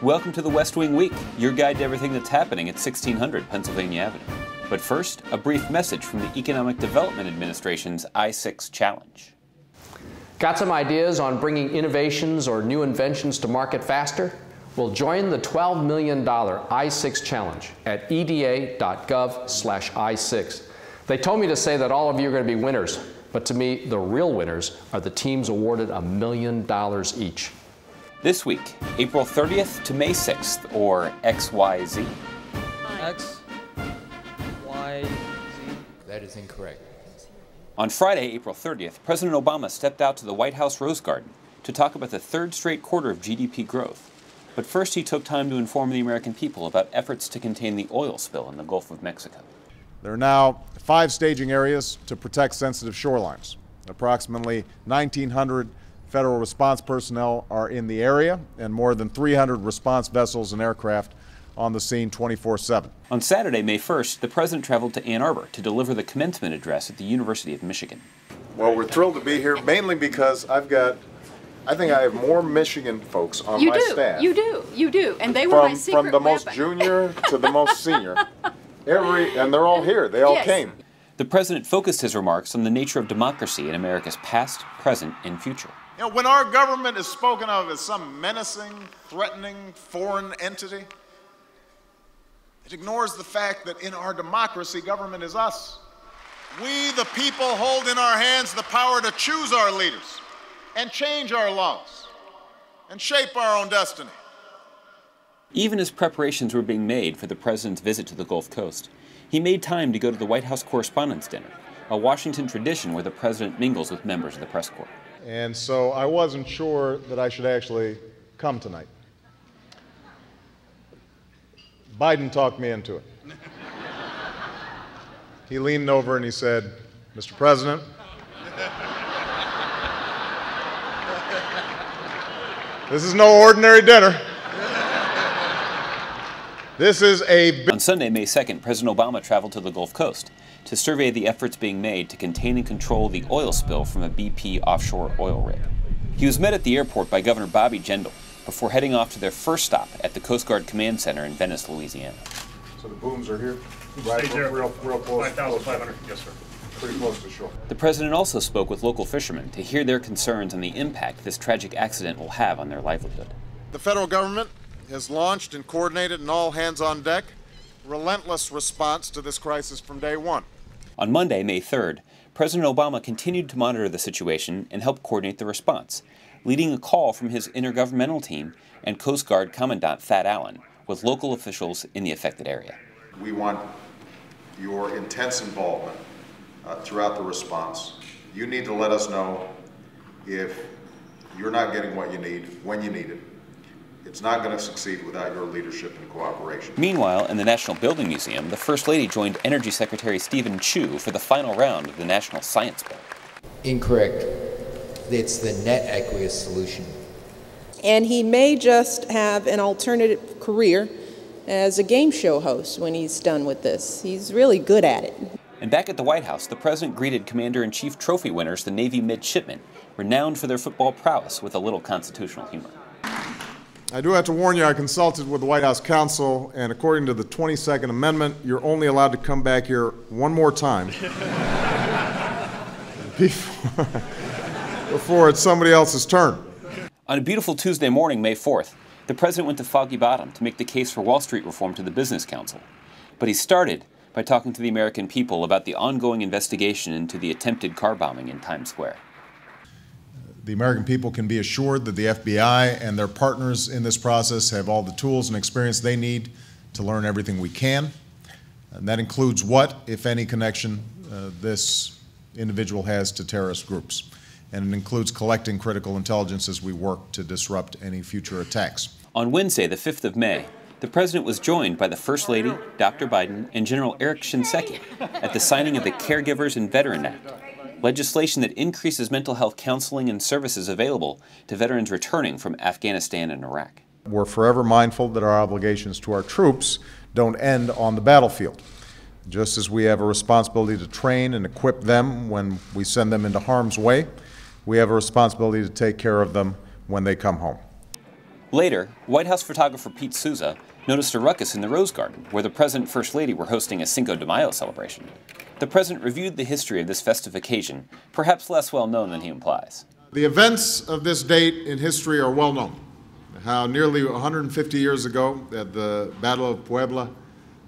Welcome to the West Wing Week, your guide to everything that's happening at 1600 Pennsylvania Avenue. But first, a brief message from the Economic Development Administration's I-6 Challenge. Got some ideas on bringing innovations or new inventions to market faster? Well, join the $12 million I-6 Challenge at eda.gov/I6. They told me to say that all of you are going to be winners, but to me, the real winners are the teams awarded $1 million each. This week, April 30th to May 6th, or XYZ. XYZ. That is incorrect. On Friday, April 30th, President Obama stepped out to the White House Rose Garden to talk about the third straight quarter of GDP growth. But first, he took time to inform the American people about efforts to contain the oil spill in the Gulf of Mexico. There are now 5 staging areas to protect sensitive shorelines. Approximately 1,900 federal response personnel are in the area, and more than 300 response vessels and aircraft on the scene 24/7. On Saturday, May 1st, the president traveled to Ann Arbor to deliver the commencement address at the University of Michigan. Well, we're thrilled to be here, mainly because I think I have more Michigan folks on my staff. You do, and they were my secret From the most weapon. junior to the most senior. And they're all here. They all came. The president focused his remarks on the nature of democracy in America's past, present, and future. You know, when our government is spoken of as some menacing, threatening, foreign entity, it ignores the fact that in our democracy, government is us. We, the people, hold in our hands the power to choose our leaders and change our laws and shape our own destiny. Even as preparations were being made for the president's visit to the Gulf Coast, he made time to go to the White House Correspondents Dinner, a Washington tradition where the president mingles with members of the press corps. And so I wasn't sure that I should actually come tonight. Biden talked me into it. He leaned over and he said, "Mr. President, this is no ordinary dinner. This is a..." On Sunday, May 2nd, President Obama traveled to the Gulf Coast to survey the efforts being made to contain and control the oil spill from a BP offshore oil rig. He was met at the airport by Governor Bobby Jindal before heading off to their first stop at the Coast Guard Command Center in Venice, Louisiana. So the booms are here? Right, real close. 5,500, yes, sir. Pretty close to shore. The president also spoke with local fishermen to hear their concerns on the impact this tragic accident will have on their livelihood. The federal government has launched and coordinated an all-hands-on-deck, relentless response to this crisis from day one. On Monday, May 3rd, President Obama continued to monitor the situation and help coordinate the response, leading a call from his intergovernmental team and Coast Guard Commandant Thad Allen with local officials in the affected area. We want your intense involvement throughout the response. You need to let us know if you're not getting what you need, when you need it. It's not going to succeed without your leadership and cooperation. Meanwhile, in the National Building Museum, the First Lady joined Energy Secretary Stephen Chu for the final round of the National Science Bowl. Incorrect. It's the net aqueous solution. And he may just have an alternative career as a game show host when he's done with this. He's really good at it. And back at the White House, the president greeted Commander-in-Chief Trophy winners, the Navy Midshipmen, renowned for their football prowess with a little constitutional humor. I do have to warn you, I consulted with the White House counsel, and according to the 22nd Amendment, you're only allowed to come back here one more time before it's somebody else's turn. On a beautiful Tuesday morning, May 4th, the president went to Foggy Bottom to make the case for Wall Street reform to the Business Council. But he started by talking to the American people about the ongoing investigation into the attempted car bombing in Times Square. The American people can be assured that the FBI and their partners in this process have all the tools and experience they need to learn everything we can. And that includes what, if any, connection this individual has to terrorist groups. And it includes collecting critical intelligence as we work to disrupt any future attacks. On Wednesday, the 5th of May, the president was joined by the First Lady, Dr. Biden, and General Eric Shinseki at the signing of the Caregivers and Veteran Act, legislation that increases mental health counseling and services available to veterans returning from Afghanistan and Iraq. We're forever mindful that our obligations to our troops don't end on the battlefield. Just as we have a responsibility to train and equip them when we send them into harm's way, we have a responsibility to take care of them when they come home. Later, White House photographer Pete Souza noticed a ruckus in the Rose Garden, where the President and First Lady were hosting a Cinco de Mayo celebration. The President reviewed the history of this festive occasion, perhaps less well known than he implies. The events of this date in history are well known. How nearly 150 years ago, at the Battle of Puebla,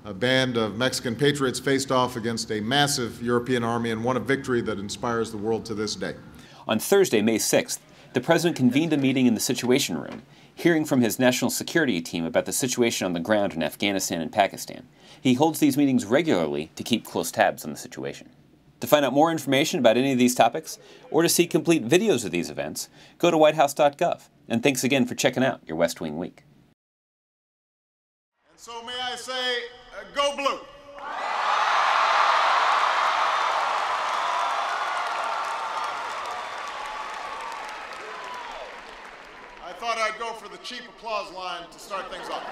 a band of Mexican patriots faced off against a massive European army and won a victory that inspires the world to this day. On Thursday, May 6th, the President convened a meeting in the Situation Room, hearing from his national security team about the situation on the ground in Afghanistan and Pakistan. He holds these meetings regularly to keep close tabs on the situation. To find out more information about any of these topics, or to see complete videos of these events, go to whitehouse.gov. And thanks again for checking out your West Wing Week. And so may I say, go blue! I thought I'd go for the cheap applause line to start things off.